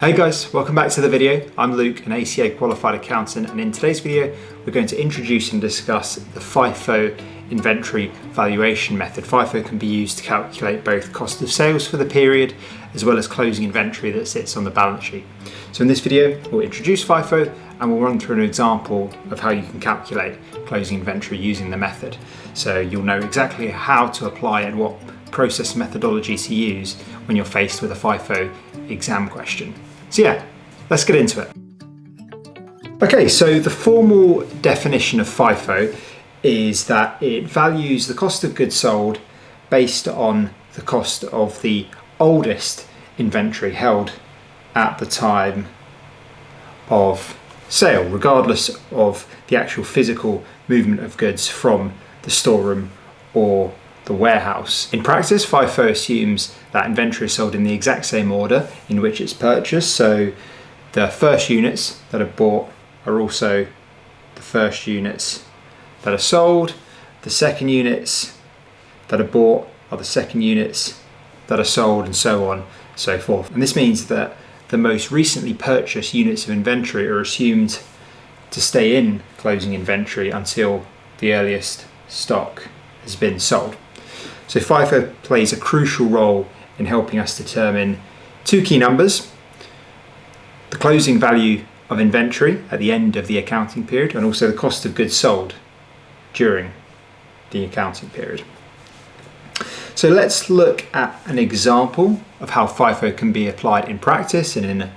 Hey guys, welcome back to the video. I'm Luke, an ACA qualified accountant, and in today's video we're going to introduce and discuss the FIFO inventory valuation method. FIFO can be used to calculate both cost of sales for the period as well as closing inventory that sits on the balance sheet. So in this video we'll introduce FIFO and we'll run through an example of how you can calculate closing inventory using the method. So you'll know exactly how to apply and what process methodology to use when you're faced with a FIFO exam question. So yeah, let's get into it. Okay, so the formal definition of FIFO is that it values the cost of goods sold based on the cost of the oldest inventory held at the time of sale, regardless of the actual physical movement of goods from the storeroom or the warehouse. In practice, FIFO assumes that inventory is sold in the exact same order in which it's purchased. So the first units that are bought are also the first units that are sold. The second units that are bought are the second units that are sold, and so on, so forth. And this means that the most recently purchased units of inventory are assumed to stay in closing inventory until the earliest stock has been sold. So FIFO plays a crucial role in helping us determine two key numbers: the closing value of inventory at the end of the accounting period, and also the cost of goods sold during the accounting period. So let's look at an example of how FIFO can be applied in practice and in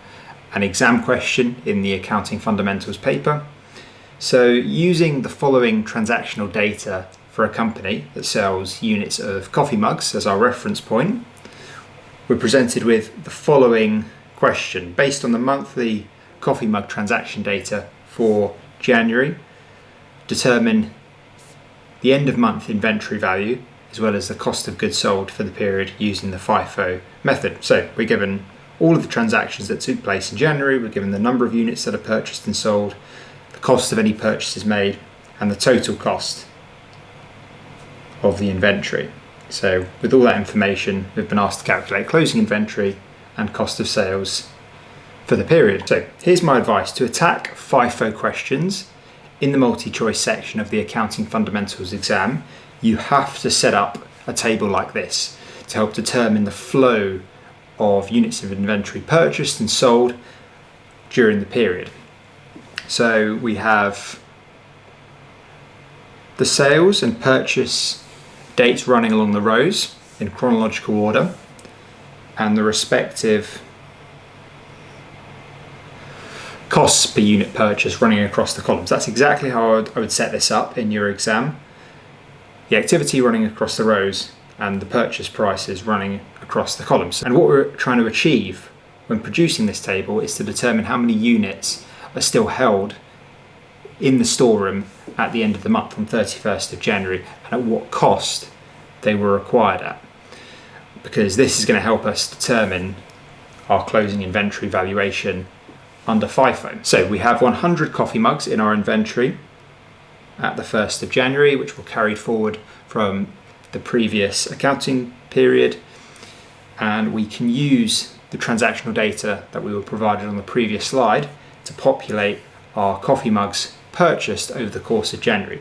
an exam question in the Accounting Fundamentals paper. So using the following transactional data for a company that sells units of coffee mugs as our reference point, we're presented with the following question. Based on the monthly coffee mug transaction data for January, determine the end of month inventory value as well as the cost of goods sold for the period using the FIFO method. So we're given all of the transactions that took place in January, we're given the number of units that are purchased and sold, the cost of any purchases made, and the total cost of the inventory. So with all that information, we've been asked to calculate closing inventory and cost of sales for the period. So here's my advice: to attack FIFO questions in the multi-choice section of the Accounting Fundamentals exam, you have to set up a table like this to help determine the flow of units of inventory purchased and sold during the period. So we have the sales and purchase dates running along the rows in chronological order, and the respective costs per unit purchase running across the columns. That's exactly how I would set this up in your exam. The activity running across the rows and the purchase prices running across the columns. And what we're trying to achieve when producing this table is to determine how many units are still held in the storeroom at the end of the month on 31st of January and at what cost they were acquired at, because this is going to help us determine our closing inventory valuation under FIFO. So we have 100 coffee mugs in our inventory at the 1st of January, which were carried forward from the previous accounting period, and we can use the transactional data that we were provided on the previous slide to populate our coffee mugs purchased over the course of January.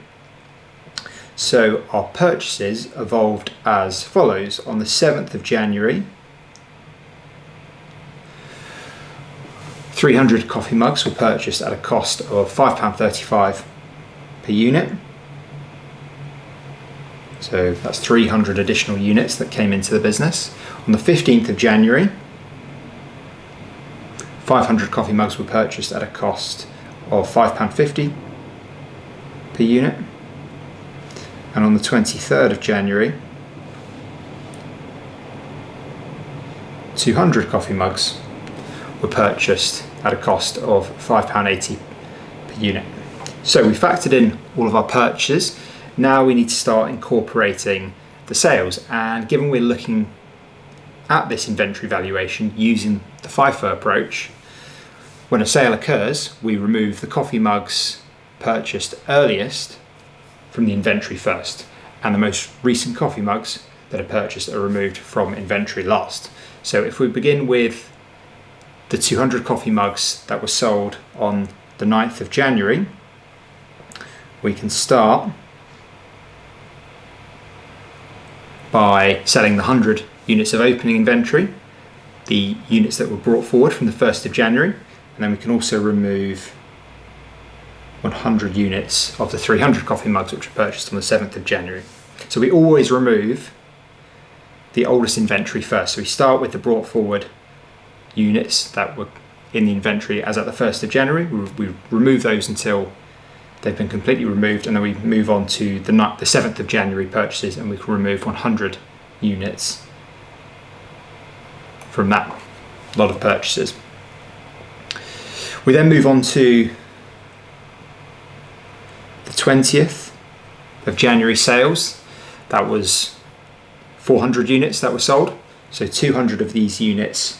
So our purchases evolved as follows. On the 7th of January, 300 coffee mugs were purchased at a cost of £5.35 per unit. So that's 300 additional units that came into the business. On the 15th of January, 500 coffee mugs were purchased at a cost of £5.50 per unit. And on the 23rd of January, 200 coffee mugs were purchased at a cost of £5.80 per unit. So we factored in all of our purchases. Now we need to start incorporating the sales, and given we're looking at this inventory valuation using the FIFO approach, when a sale occurs, we remove the coffee mugs purchased earliest from the inventory first, and the most recent coffee mugs that are purchased are removed from inventory last. So if we begin with the 200 coffee mugs that were sold on the 9th of January, we can start by selling the 100 units of opening inventory, the units that were brought forward from the 1st of January, and then we can also remove 100 units of the 300 coffee mugs which were purchased on the 7th of January. So we always remove the oldest inventory first. So we start with the brought forward units that were in the inventory as at the 1st of January. We remove those until they've been completely removed, and then we move on to the 7th of January purchases, and we can remove 100 units from that lot of purchases. We then move on to the 20th of January sales. That was 400 units that were sold. So 200 of these units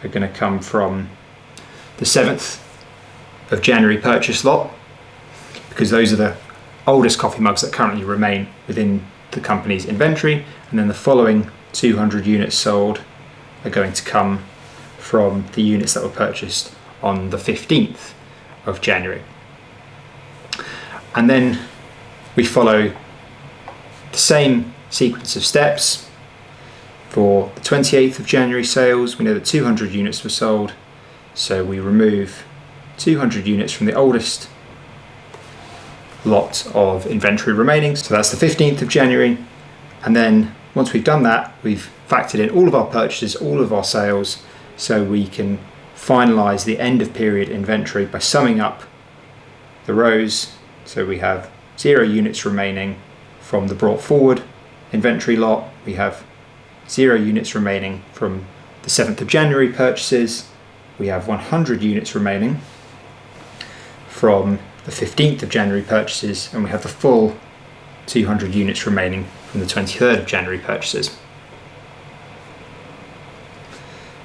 are going to come from the 7th of January purchase lot, because those are the oldest coffee mugs that currently remain within the company's inventory, and then the following 200 units sold are going to come from the units that were purchased on the 15th of January. And then we follow the same sequence of steps for the 28th of January sales. We know that 200 units were sold, so we remove 200 units from the oldest lot of inventory remaining. So that's the 15th of January. And then once we've done that, we've factored in all of our purchases, all of our sales, so we can finalize the end of period inventory by summing up the rows. So we have 0 units remaining from the brought forward inventory lot. We have 0 units remaining from the 7th of January purchases. We have 100 units remaining from the 15th of January purchases, and we have the full 200 units remaining from the 23rd of January purchases.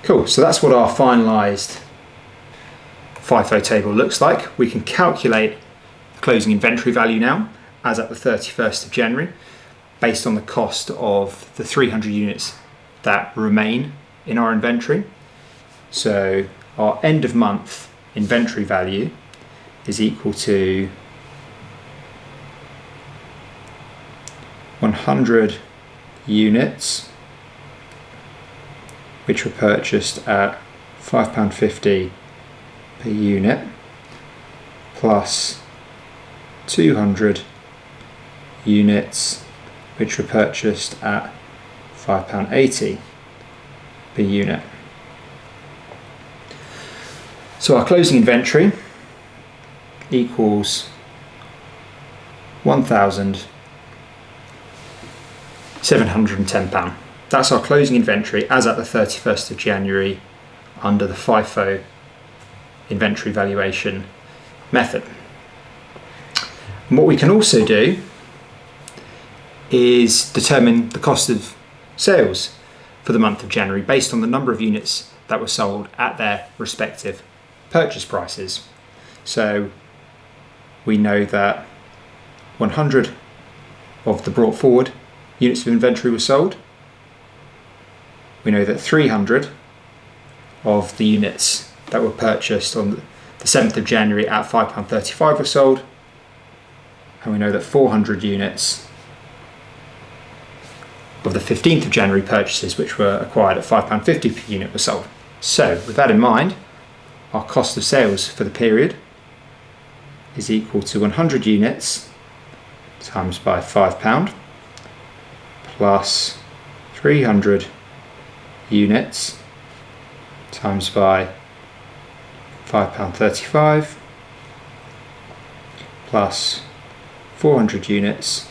Cool, so that's what our finalised FIFO table looks like. We can calculate the closing inventory value now, as at the 31st of January, based on the cost of the 300 units that remain in our inventory. So our end of month inventory value is equal to 100 units which were purchased at £5.50 per unit, plus 200 units which were purchased at £5.80 per unit. So our closing inventory equals £1,710. That's our closing inventory as at the 31st of January under the FIFO inventory valuation method. And what we can also do is determine the cost of sales for the month of January based on the number of units that were sold at their respective purchase prices. So we know that 100 of the brought forward units of inventory were sold. We know that 300 of the units that were purchased on the 7th of January at £5.35 were sold. And we know that 400 units of the 15th of January purchases, which were acquired at £5.50 per unit, were sold. So with that in mind, our cost of sales for the period is equal to 100 units times by £5 plus 300 units times by £5.35 plus 400 units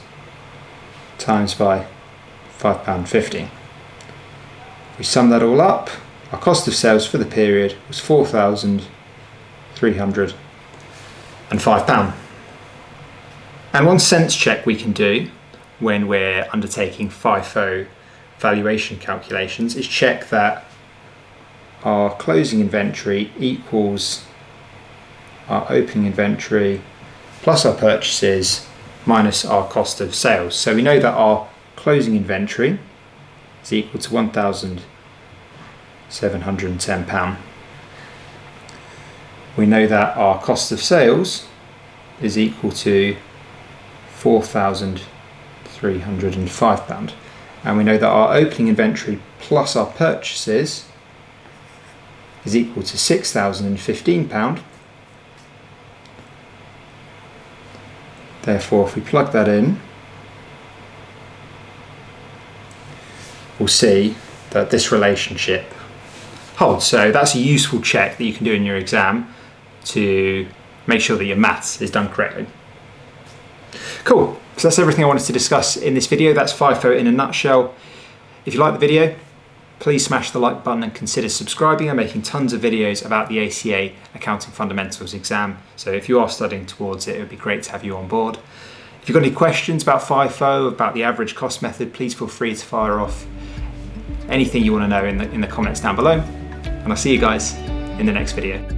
times by £5.50. We sum that all up, our cost of sales for the period was £4,305. And one sense check we can do when we're undertaking FIFO valuation calculations is check that our closing inventory equals our opening inventory plus our purchases minus our cost of sales. So we know that our closing inventory is equal to £1,710. we know that our cost of sales is equal to £4,305. And we know that our opening inventory plus our purchases is equal to £6,015. Therefore, if we plug that in, we'll see that this relationship holds. So that's a useful check that you can do in your exam to make sure that your maths is done correctly. Cool, so that's everything I wanted to discuss in this video. That's FIFO in a nutshell. If you like the video, please smash the like button and consider subscribing. I'm making tons of videos about the ACA Accounting Fundamentals exam. So if you are studying towards it, it would be great to have you on board. If you've got any questions about FIFO, about the average cost method, please feel free to fire off anything you want to know in the comments down below. And I'll see you guys in the next video.